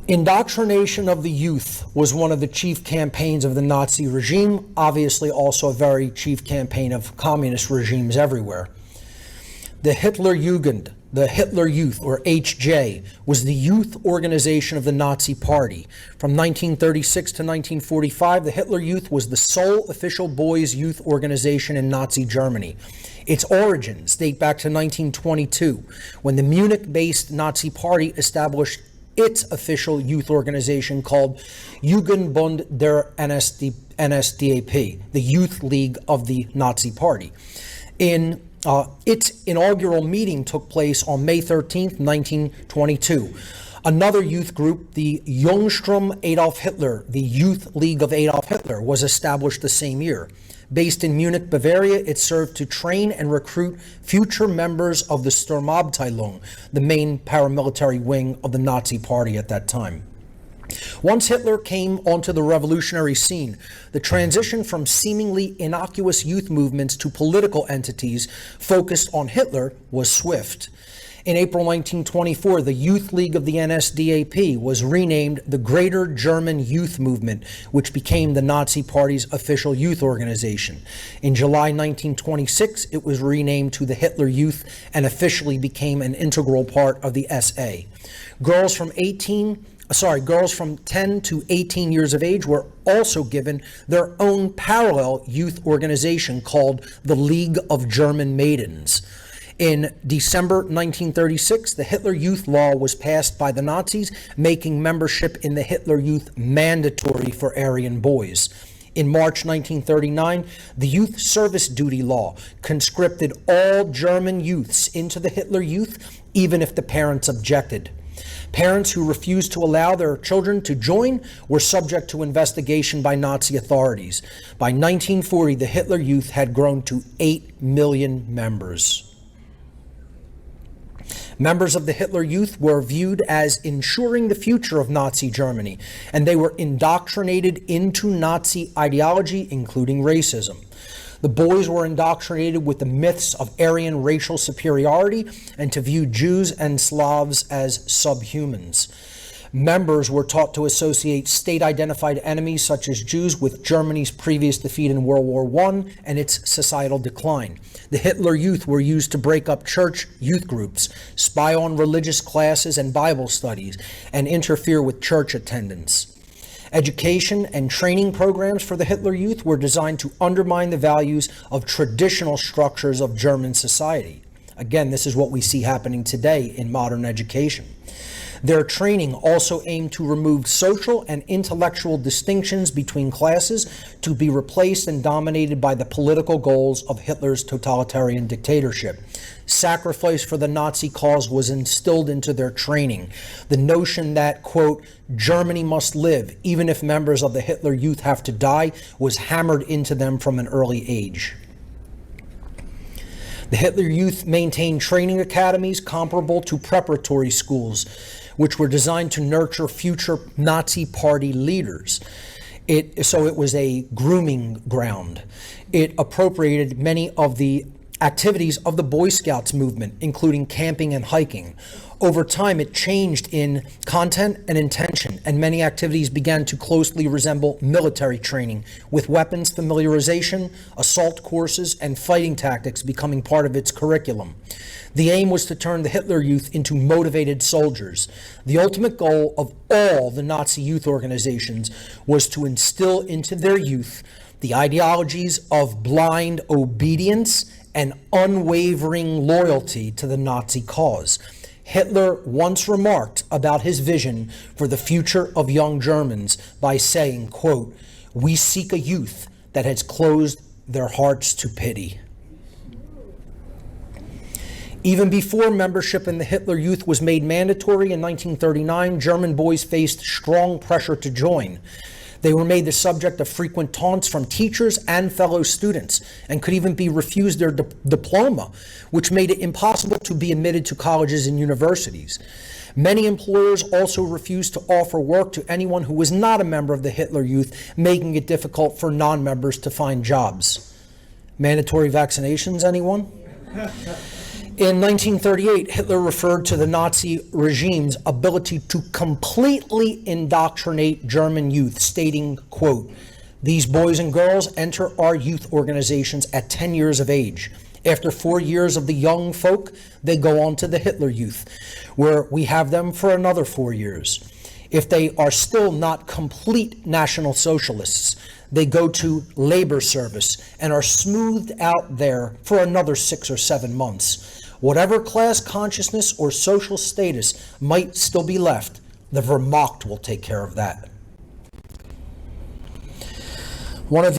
Indoctrination of the youth was one of the chief campaigns of the Nazi regime, obviously also a very chief campaign of communist regimes everywhere. The Hitler Jugend, the Hitler Youth, or HJ, was the youth organization of the Nazi Party. From 1936 to 1945, the Hitler Youth was the sole official boys' youth organization in Nazi Germany. Its origins date back to 1922, when the Munich-based Nazi Party established its official youth organization called Jugendbund der NSDAP, the Youth League of the Nazi Party. Its inaugural meeting took place on May 13th, 1922. Another youth group, the Jungstrom Adolf Hitler, the Youth League of Adolf Hitler, was established the same year. Based in Munich, Bavaria, it served to train and recruit future members of the Sturmabteilung, the main paramilitary wing of the Nazi Party at that time. Once Hitler came onto the revolutionary scene, the transition from seemingly innocuous youth movements to political entities focused on Hitler was swift. In April 1924, the Youth League of the NSDAP was renamed the Greater German Youth Movement, which became the Nazi Party's official youth organization. In July 1926, it was renamed to the Hitler Youth and officially became an integral part of the SA. Girls from 10 to 18 years of age were also given their own parallel youth organization called the League of German Maidens. In December 1936, the Hitler Youth Law was passed by the Nazis, making membership in the Hitler Youth mandatory for Aryan boys. In March 1939, the Youth Service Duty Law conscripted all German youths into the Hitler Youth, even if the parents objected. Parents who refused to allow their children to join were subject to investigation by Nazi authorities. By 1940, the Hitler Youth had grown to 8 million members. Members of the Hitler Youth were viewed as ensuring the future of Nazi Germany, and they were indoctrinated into Nazi ideology, including racism. The boys were indoctrinated with the myths of Aryan racial superiority and to view Jews and Slavs as subhumans. Members were taught to associate state-identified enemies such as Jews with Germany's previous defeat in World War I and its societal decline. The Hitler Youth were used to break up church youth groups, spy on religious classes and Bible studies, and interfere with church attendance. Education and training programs for the Hitler Youth were designed to undermine the values of traditional structures of German society. Again, this is what we see happening today in modern education. Their training also aimed to remove social and intellectual distinctions between classes to be replaced and dominated by the political goals of Hitler's totalitarian dictatorship. Sacrifice for the Nazi cause was instilled into their training. The notion that, quote, Germany must live, even if members of the Hitler Youth have to die, was hammered into them from an early age. The Hitler Youth maintained training academies comparable to preparatory schools, which were designed to nurture future Nazi Party leaders. So it was a grooming ground. It appropriated many of the activities of the Boy Scouts movement, including camping and hiking. Over time, it changed in content and intention, and many activities began to closely resemble military training, with weapons familiarization, assault courses, and fighting tactics becoming part of its curriculum. The aim was to turn the Hitler Youth into motivated soldiers. The ultimate goal of all the Nazi youth organizations was to instill into their youth the ideologies of blind obedience and unwavering loyalty to the Nazi cause. Hitler once remarked about his vision for the future of young Germans by saying, quote, "We seek a youth that has closed their hearts to pity." Even before membership in the Hitler Youth was made mandatory in 1939, German boys faced strong pressure to join. They were made the subject of frequent taunts from teachers and fellow students, and could even be refused their diploma, which made it impossible to be admitted to colleges and universities. Many employers also refused to offer work to anyone who was not a member of the Hitler Youth, making it difficult for non-members to find jobs. Mandatory vaccinations, anyone? In 1938, Hitler referred to the Nazi regime's ability to completely indoctrinate German youth, stating, quote, "These boys and girls enter our youth organizations at 10 years of age. After 4 years of the young folk, they go on to the Hitler Youth, where we have them for another 4 years. If they are still not complete National Socialists, they go to labor service and are smoothed out there for another 6 or 7 months. Whatever class consciousness or social status might still be left, the Wehrmacht will take care of that." One of